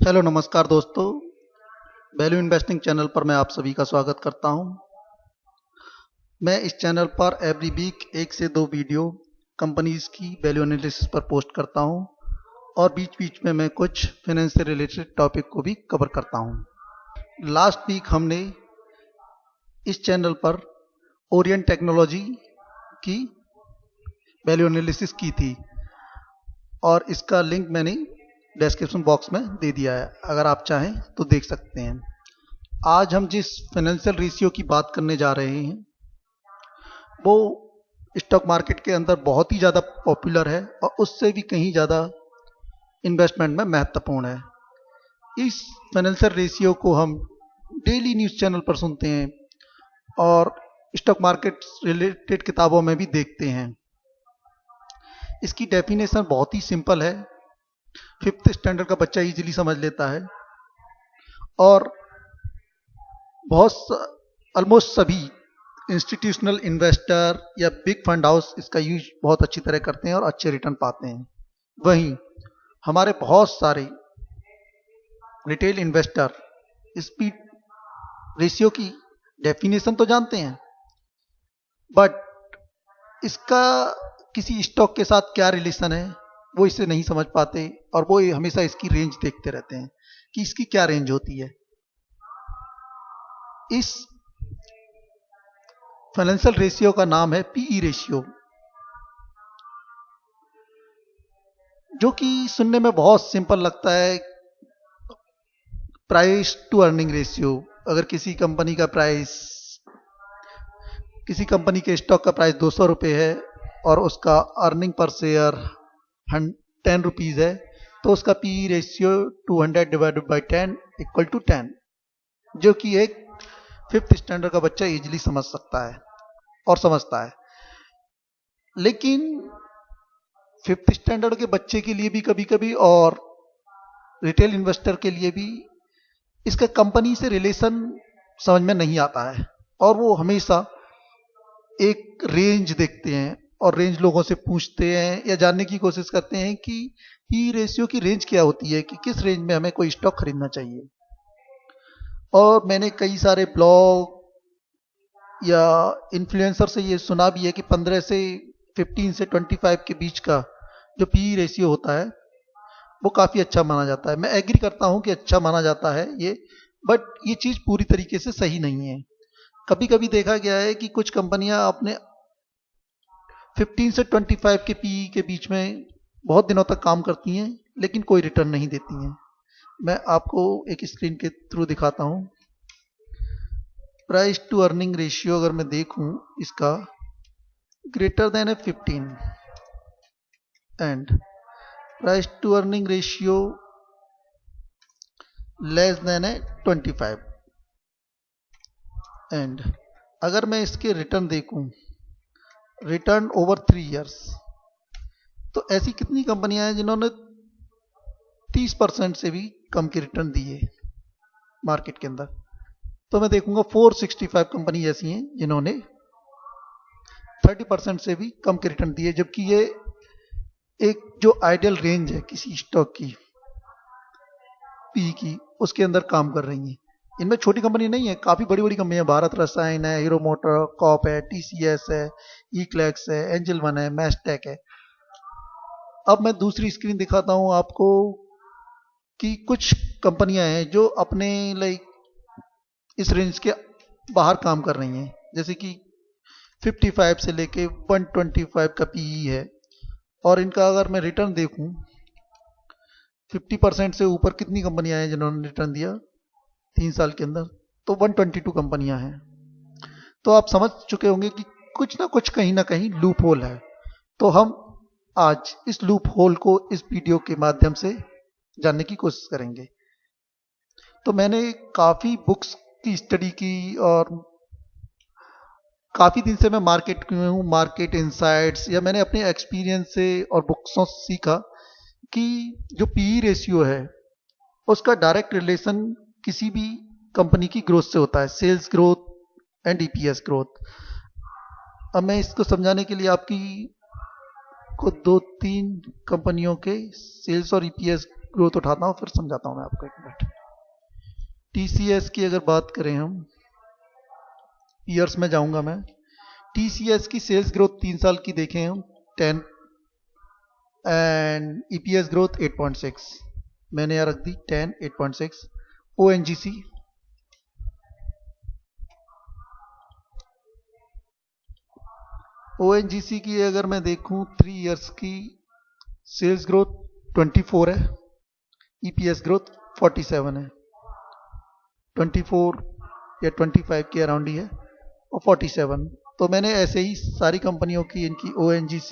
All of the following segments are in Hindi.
हेलो नमस्कार दोस्तों। वैल्यू इन्वेस्टिंग चैनल पर मैं आप सभी का स्वागत करता हूं। मैं इस चैनल पर एवरी वीक 1 से 2 वीडियो कंपनीज की वैल्यू एनालिसिस पर पोस्ट करता हूं और बीच बीच में मैं कुछ फाइनेंस से रिलेटेड टॉपिक को भी कवर करता हूं। लास्ट वीक हमने इस चैनल पर ओरिएंट टेक्नोलॉजी की वैल्यू एनालिसिस की थी और इसका लिंक मैंने डिस्क्रिप्शन बॉक्स में दे दिया है, अगर आप चाहें तो देख सकते हैं। आज हम जिस फाइनेंशियल रेशियो की बात करने जा रहे हैं वो स्टॉक मार्केट के अंदर बहुत ही ज़्यादा पॉपुलर है और उससे भी कहीं ज़्यादा इन्वेस्टमेंट में महत्वपूर्ण है। इस फाइनेंशियल रेशियो को हम डेली न्यूज़ चैनल पर सुनते हैं और स्टॉक मार्केट रिलेटेड किताबों में भी देखते हैं। इसकी डेफिनेशन बहुत ही सिंपल है, 5th स्टैंडर्ड का बच्चा इजीली समझ लेता है और ऑलमोस्ट सभी इंस्टीट्यूशनल इन्वेस्टर या बिग फंड हाउस इसका यूज बहुत अच्छी तरह करते हैं और अच्छे रिटर्न पाते हैं। वहीं हमारे बहुत सारे रिटेल इन्वेस्टर इस रेशियो की डेफिनेशन तो जानते हैं, बट इसका किसी स्टॉक के साथ क्या रिलेशन है वो इसे नहीं समझ पाते और वो हमेशा इसकी रेंज देखते रहते हैं कि इसकी क्या रेंज होती है। इस फाइनेंशियल रेशियो का नाम है पीई रेशियो, जो कि सुनने में बहुत सिंपल लगता है। प्राइस टू अर्निंग रेशियो, अगर किसी कंपनी के स्टॉक का प्राइस 200 रुपये है और उसका अर्निंग पर शेयर 10 रुपीज़ है तो उसका PE ratio 200 divided by 10 equal to 10, जो कि एक 5th स्टैंडर्ड का बच्चा इजीली समझ सकता है और समझता है। लेकिन 5th स्टैंडर्ड के बच्चे के लिए भी कभी कभी और रिटेल इन्वेस्टर के लिए भी इसका कंपनी से रिलेशन समझ में नहीं आता है और वो हमेशा एक रेंज देखते हैं और रेंज लोगों से पूछते हैं या जानने की कोशिश करते हैं कि पी रेशियो की रेंज क्या होती है, कि किस रेंज में हमें कोई स्टॉक खरीदना चाहिए। और मैंने कई सारे ब्लॉग या इन्फ्लुएंसर से ये सुना भी है कि 15 से 15 से 25 के बीच का जो पी रेशियो होता है वो काफ़ी अच्छा माना जाता है। मैं एग्री करता हूँ कि अच्छा माना जाता है ये, बट ये चीज़ पूरी तरीके से सही नहीं है। कभी कभी देखा गया है कि कुछ कंपनियां अपने 15 से 25 के पीई के बीच में बहुत दिनों तक काम करती हैं लेकिन कोई रिटर्न नहीं देती हैं। मैं आपको एक स्क्रीन के थ्रू दिखाता हूं। प्राइस टू अर्निंग रेशियो अगर मैं देखूं, इसका ग्रेटर देन है 15 and price to earning ratio less than है 25 एंड अगर मैं इसके रिटर्न देखूं, रिटर्न ओवर 3 इयर्स, तो ऐसी कितनी कंपनियां हैं जिन्होंने 30% से भी कम के रिटर्न दिए मार्केट के अंदर। तो मैं देखूंगा 465 कंपनी ऐसी हैं जिन्होंने 30% से भी कम के रिटर्न दिए, जबकि ये एक जो आइडियल रेंज है किसी स्टॉक की पी की, उसके अंदर काम कर रही हैं। इनमें छोटी कंपनी नहीं है, काफ़ी बड़ी बड़ी कंपनी है। भारत रसायन है, हीरो मोटर कॉप है, टीसीएस है, ईक्लेक्स है, एंजल वन है, मैस्टेक है। अब मैं दूसरी स्क्रीन दिखाता हूं आपको कि कुछ कंपनियां हैं जो अपने लाइक इस रेंज के बाहर काम कर रही हैं, जैसे कि 55 से लेके 125 का पीई है और इनका अगर मैं रिटर्न देखूं 50% से ऊपर कितनी कंपनियां हैं जिन्होंने रिटर्न दिया 3 साल के अंदर, तो 122 कंपनियां हैं। तो आप समझ चुके होंगे कि कुछ ना कुछ कहीं ना कहीं लूप होल है। तो हम आज इस लूप होल को इस वीडियो के माध्यम से जानने की कोशिश करेंगे। तो मैंने काफ़ी बुक्स की स्टडी की और काफ़ी दिन से मैं मार्केट में हूँ, मार्केट इनसाइट्स या मैंने अपने एक्सपीरियंस से और बुक्सों से सीखा कि जो पीई रेशियो है उसका डायरेक्ट रिलेशन किसी भी कंपनी की ग्रोथ से होता है, sales growth and EPS growth. अब मैं इसको समझाने के लिए आपकी को 2-3 कंपनियों के सेल्स और ईपीएस ग्रोथ उठाता हूँ, फिर समझाता हूँ मैं आपको एक मिनट। TCS की अगर बात करें हम, ईयर्स में जाऊंगा मैं। TCS की सेल्स ग्रोथ 3 साल की देखें हम 10 एंड EPS ग्रोथ 8.6, मैंने यहाँ रख दी 10 8.6। ONGC की अगर मैं देखूं 3 इयर्स की सेल्स ग्रोथ 24 है, EPS ग्रोथ 47 है, 24 या 25 के अराउंड ही है और 47। तो मैंने ऐसे ही सारी कंपनियों की, इनकी ONGC,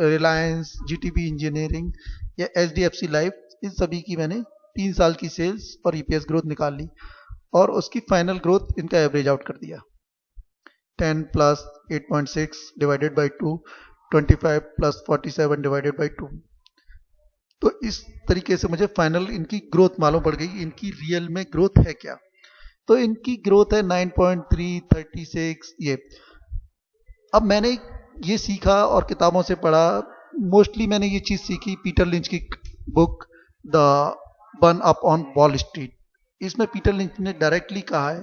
रिलायंस, GTB इंजीनियरिंग या HDFC लाइफ, इन सभी की मैंने 3 साल की सेल्स और EPS ग्रोथ निकाल ली और उसकी फाइनल ग्रोथ इनका एवरेज आउट कर दिया। 10 plus 8.6 divided by 2, 25 plus 47 divided by 2। तो इस तरीके से मुझे फाइनल इनकी ग्रोथ मालूम पड़ गई, इनकी रियल में ग्रोथ है क्या। तो इनकी ग्रोथ है 9.3, 36 ये। अब मैंने ये सीखा और किताबों से पढ़ा, मोस्टली मैंने ये चीज़ सीखी पीटर लिंच की book the burn up on wall street. इसमें पीटर लिंच ने डायरेक्टली कहा है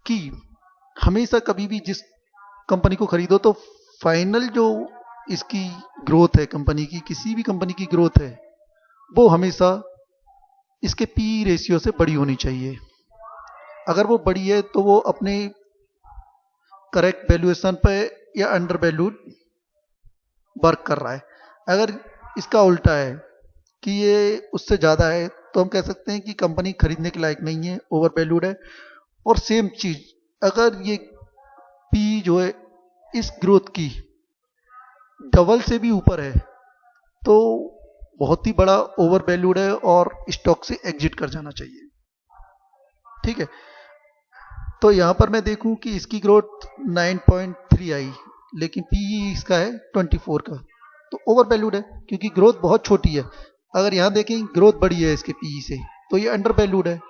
कि हमेशा कभी भी जिस कंपनी को खरीदो तो फाइनल जो इसकी ग्रोथ है कंपनी की, किसी भी कंपनी की ग्रोथ है, वो हमेशा इसके पी रेशियो से बड़ी होनी चाहिए। अगर वो बड़ी है तो वो अपने करेक्ट वैल्यूएशन पे या अंडर वैल्यूड वर्क कर रहा है। अगर इसका उल्टा है कि ये उससे ज़्यादा है तो हम कह सकते हैं कि कंपनी खरीदने के लायक नहीं है, ओवर वैल्यूड है। और सेम चीज़ अगर ये पी जो है इस ग्रोथ की डबल से भी ऊपर है तो बहुत ही बड़ा ओवर वैल्यूड है और स्टॉक से एग्जिट कर जाना चाहिए। ठीक है, तो यहां पर मैं देखूं कि इसकी ग्रोथ 9.3 आई लेकिन पी इसका है 24 का, तो ओवर वैल्यूड है क्योंकि ग्रोथ बहुत छोटी है। अगर यहां देखें ग्रोथ बड़ी है इसके पी से तो ये अंडर वैल्यूड है।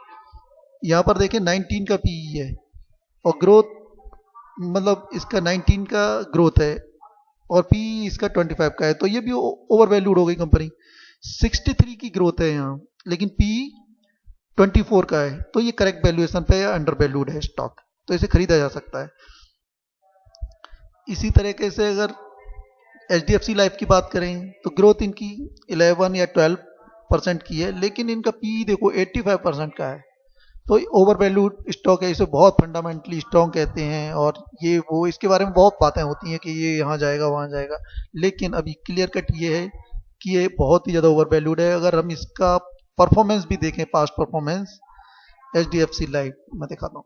यहां पर देखें 19 का पी है और ग्रोथ मतलब इसका 19 का ग्रोथ है और पी इसका 25 का है, तो ये भी ओवर वैल्यूड हो गई कंपनी। 63 की ग्रोथ है यहाँ लेकिन पी 24 का है, तो ये करेक्ट वैल्यूएशन पे या अंडर वैल्यूड है स्टॉक, तो इसे खरीदा जा सकता है। इसी तरीके से अगर HDFC लाइफ की बात करें तो ग्रोथ इनकी 11 या 12% की है लेकिन इनका पी देखो 85% का है, तो ओवर वैल्यूड स्टॉक है। इसे बहुत फंडामेंटली स्ट्रॉन्ग कहते हैं और ये वो इसके बारे में बहुत बातें होती हैं कि ये यहाँ जाएगा वहाँ जाएगा, लेकिन अभी क्लियर कट ये है कि ये बहुत ही ज़्यादा ओवर वैल्यूड है। अगर हम इसका परफॉर्मेंस भी देखें, पास्ट परफॉर्मेंस HDFC लाइफ मैं दिखाता हूँ,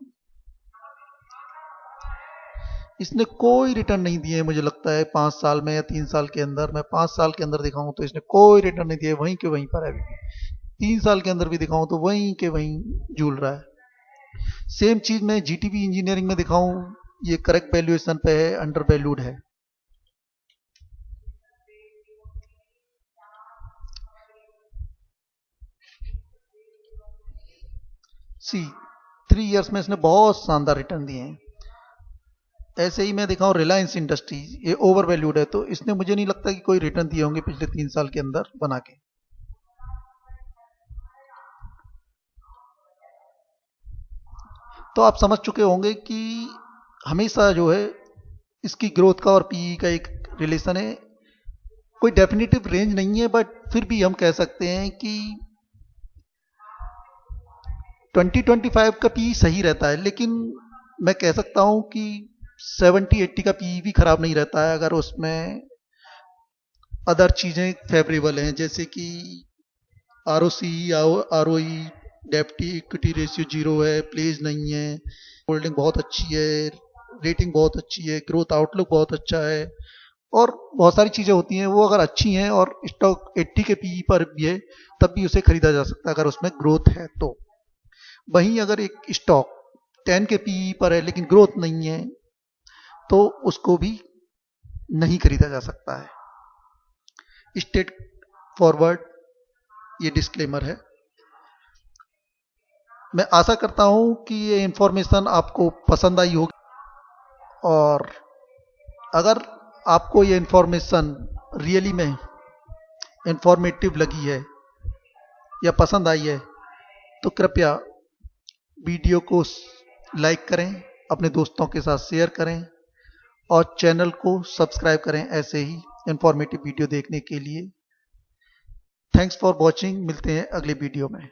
इसने कोई रिटर्न नहीं दिए मुझे लगता है 5 साल में या 3 साल के अंदर। मैं 5 साल के अंदर दिखाऊं तो इसने कोई रिटर्न नहीं दिए, वहीं के वहीं पर है। 3 साल के अंदर भी दिखाऊं तो वहीं के वहीं झूल रहा है। सेम चीज मैं GTB इंजीनियरिंग में दिखाऊं, ये करेक्ट वैल्यूएशन पे है, अंडर वैल्यूड है। सी 3 इयर्स में इसने बहुत शानदार रिटर्न दिए हैं। ऐसे ही मैं दिखाऊं रिलायंस इंडस्ट्रीज, ये ओवर वैल्यूड है, तो इसने मुझे नहीं लगता कि कोई रिटर्न दिए होंगे पिछले 3 साल के अंदर बना के। तो आप समझ चुके होंगे कि हमेशा जो है इसकी ग्रोथ का और पीई का एक रिलेशन है। कोई डेफिनेटिव रेंज नहीं है बट फिर भी हम कह सकते हैं कि 20-25 का पीई सही रहता है, लेकिन मैं कह सकता हूं कि 70-80 का पीई भी खराब नहीं रहता है अगर उसमें अदर चीजें फेवरेबल हैं, जैसे कि ROC, ROE, डेप्ट इक्विटी रेशियो 0 है, प्लेज नहीं है, होल्डिंग बहुत अच्छी है, रेटिंग बहुत अच्छी है, ग्रोथ आउटलुक बहुत अच्छा है और बहुत सारी चीजें होती हैं। वो अगर अच्छी हैं और स्टॉक 80 के पीई पर भी है तब भी उसे खरीदा जा सकता है अगर उसमें ग्रोथ है तो। वहीं अगर एक स्टॉक 10 के पीई पर है लेकिन ग्रोथ नहीं है तो उसको भी नहीं खरीदा जा सकता है। स्ट्रेट फॉरवर्ड ये डिस्क्लेमर है। मैं आशा करता हूं कि ये इंफॉर्मेशन आपको पसंद आई होगी और अगर आपको ये इंफॉर्मेशन रियली में इंफॉर्मेटिव लगी है या पसंद आई है तो कृपया वीडियो को लाइक करें, अपने दोस्तों के साथ शेयर करें और चैनल को सब्सक्राइब करें ऐसे ही इंफॉर्मेटिव वीडियो देखने के लिए। Thanks for watching. मिलते हैं अगले वीडियो में।